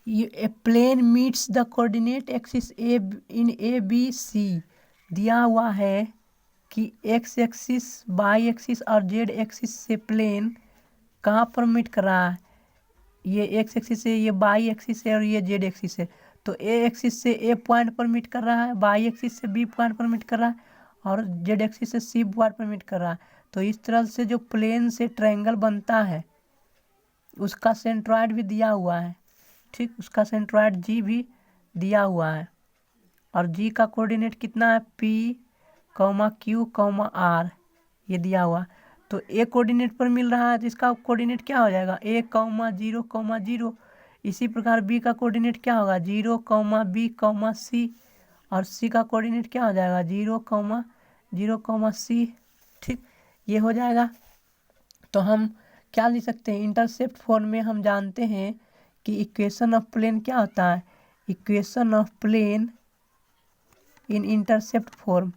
A plane meets the coordinate axis A B C. दिया हुआ है कि एक्स एक्सिस, वाई एक्सिस और जेड एक्सिस से प्लेन कहाँ पर मीट कर रहा है। ये एक्स एक्सिस है, ये वाई एक्सिस है और ये जेड एक्सिस है। तो ए एक्सिस से ए पॉइंट पर मीट कर रहा है, वाई एक्सिस से बी पॉइंट पर मीट कर रहा है और जेड एक्सिस से सी पॉइंट पर मीट कर रहा है। तो इस तरह से जो प्लेन से ट्रायंगल बनता है उसका सेंट्रॉइड भी दिया हुआ है। ठीक, उसका सेंट्रॉइड जी भी दिया हुआ है और जी का कोऑर्डिनेट कितना है, P comma Q comma R, ये दिया हुआ। तो ए कोऑर्डिनेट पर मिल रहा है तो इसका कोऑर्डिनेट क्या हो जाएगा, ए कॉमा जीरो। इसी प्रकार बी का कोऑर्डिनेट क्या होगा, जीरो कॉमा बी कॉमा सी और सी का कोऑर्डिनेट क्या हो जाएगा, जीरो कॉमा सी। ठीक, ये हो जाएगा। तो हम क्या लिख सकते हैं, इंटरसेप्ट फॉर्म में हम जानते हैं कि इक्वेशन ऑफ प्लेन क्या होता है, equation of plane in intercept form.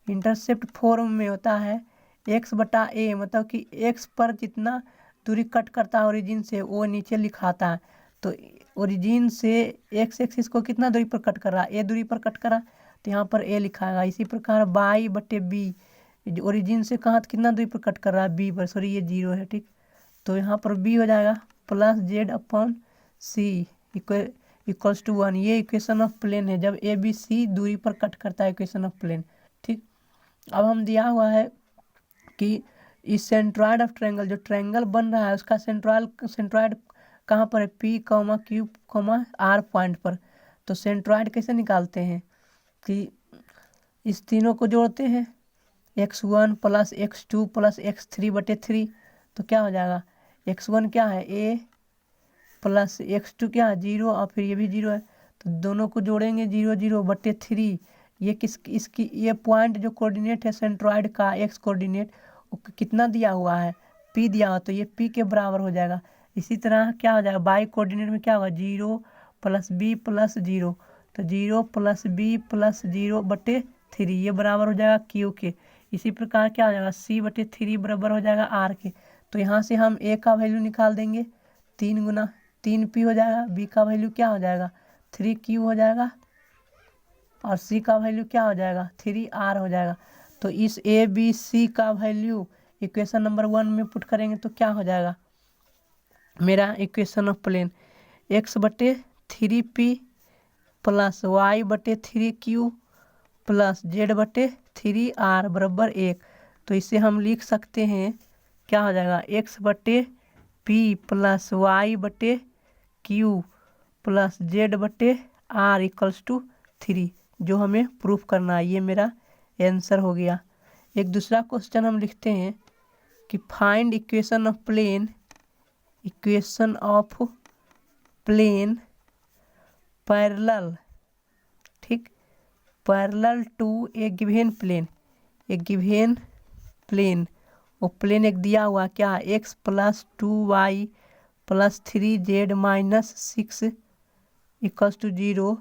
Intercept form में होता है एक्स बटा ए, मतलब कि एक्स पर जितना दूरी कट करता है ओरिजिन से वो नीचे लिखाता है। तो ओरिजिन से एक्स एक्सिस को कितना दूरी पर कट कर रहा है, ए दूरी पर कट कर रहा है तो यहाँ पर ए लिखाएगा। इसी प्रकार बाई बटे बी, ओरिजिन से कहाँ कितना दूरी पर कट कर रहा है, बी पर, सॉरी ये जीरो है। ठीक, तो यहाँ पर बी हो जाएगा plus Z upon C equals to 1। ये इक्वेशन ऑफ प्लेन है जब ए बी सी दूरी पर कट करता है, इक्वेशन ऑफ प्लेन। ठीक, अब हम दिया हुआ है कि इस सेंट्रॉइड ऑफ ट्रायंगल, जो ट्रायंगल बन रहा है उसका सेंट्रॉइड कहाँ पर है, P comma Q comma R point पर। तो सेंट्रॉइड कैसे निकालते हैं कि इस तीनों को जोड़ते हैं, x1 plus x2 plus x3 बटे 3। तो क्या हो जाएगा, x1 क्या है a प्लस x2 क्या है जीरो और फिर ये भी जीरो है। तो दोनों को जोड़ेंगे, जीरो जीरो बटे 3। ये इसकी ये पॉइंट जो कोऑर्डिनेट है सेंट्रॉइड का, एक्स कोऑर्डिनेट कितना दिया हुआ है, p दिया हुआ, तो ये p के बराबर हो जाएगा। इसी तरह क्या हो जाएगा, बाई कोऑर्डिनेट में क्या होगा, zero plus b plus zero, तो zero plus b plus zero बटे 3, ये बराबर हो जाएगा क्यू के। इसी प्रकार क्या हो जाएगा, सी बटे 3 बराबर हो जाएगा आर के। तो यहाँ से हम ए का वैल्यू निकाल देंगे, 3 गुना 3p हो जाएगा, बी का वैल्यू क्या हो जाएगा 3q हो जाएगा और सी का वैल्यू क्या हो जाएगा 3r हो जाएगा। तो इस ए बी सी का वैल्यू इक्वेशन नंबर 1 में पुट करेंगे तो क्या हो जाएगा, मेरा इक्वेशन ऑफ प्लेन x बटे 3p प्लस वाई बटे 3q प्लस जेड बटे 3r बराबर 1। तो इसे हम लिख सकते हैं, क्या हो जाएगा, x बटे p प्लस वाई बटे q प्लस जेड बटे r इक्वल्स टू 3, जो हमें प्रूफ करना है। ये मेरा आंसर हो गया। एक दूसरा क्वेश्चन हम लिखते हैं कि find equation of plane parallel, ठीक, parallel to a given plane, वो प्लेन एक दिया हुआ क्या, x plus 2y plus 3z minus 6 equals to 0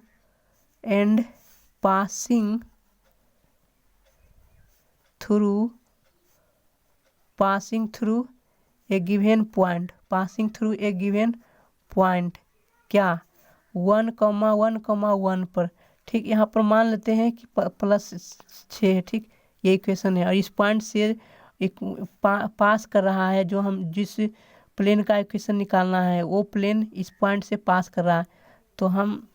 and passing through a given point, क्या 1,1,1 पर। ठीक, यहाँ पर मान लेते हैं कि प्लस 6 है। ठीक, ये इक्वेशन है और इस पॉइंट से एक पास कर रहा है, जो हम जिस प्लेन का इक्वेशन निकालना है वो प्लेन इस पॉइंट से पास कर रहा है। तो हम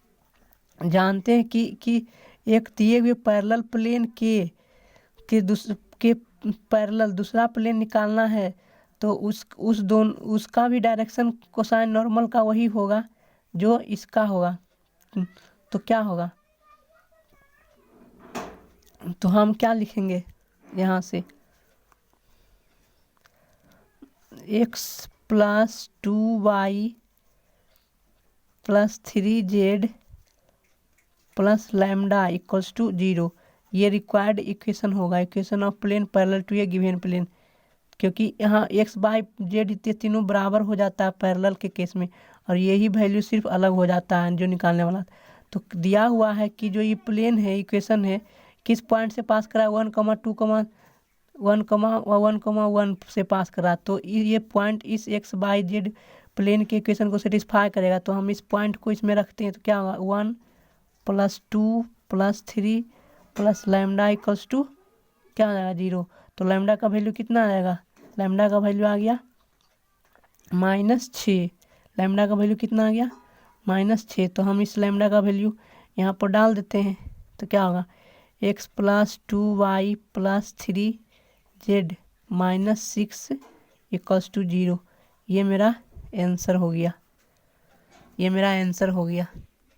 जानते हैं कि एक दिए हुए पैरेलल प्लेन के पैरेलल दूसरा प्लेन निकालना है तो उसका भी डायरेक्शन कोसाइन नॉर्मल का वही होगा जो इसका होगा। तो क्या होगा, तो हम क्या लिखेंगे यहाँ से, x plus 2y plus 3z plus lambda equals to 0, ये रिक्वायर्ड इक्वेशन होगा, equation of plane parallel to a given plane. क्योंकि यहाँ x बाई जेड इतने तीनों बराबर हो जाता है पैरेलल के केस में और यही वैल्यू सिर्फ अलग हो जाता है जो निकालने वाला। तो दिया हुआ है कि जो ये प्लेन है, इक्वेशन है, किस पॉइंट से पास करा है, 1,2,3 1,1 से पास करा, तो ये पॉइंट इस एक्स वाई जेड प्लेन के इक्वेशन को सेटिस्फाई करेगा। तो हम इस पॉइंट को इसमें रखते हैं तो क्या होगा, 1 + 2 + 3 + लैम्डा इक्वल्स टू क्या आ जाएगा 0। तो लैम्डा का वैल्यू कितना आ जाएगा, लैम्डा का वैल्यू आ गया -6। लैम्डा का वैल्यू कितना आ गया -6। तो हम इस लैम्डा का वैल्यू यहाँ पर डाल देते हैं तो क्या होगा, x + 2y + 3z -6 = 0। ये मेरा आंसर हो गया, ये मेरा आंसर हो गया।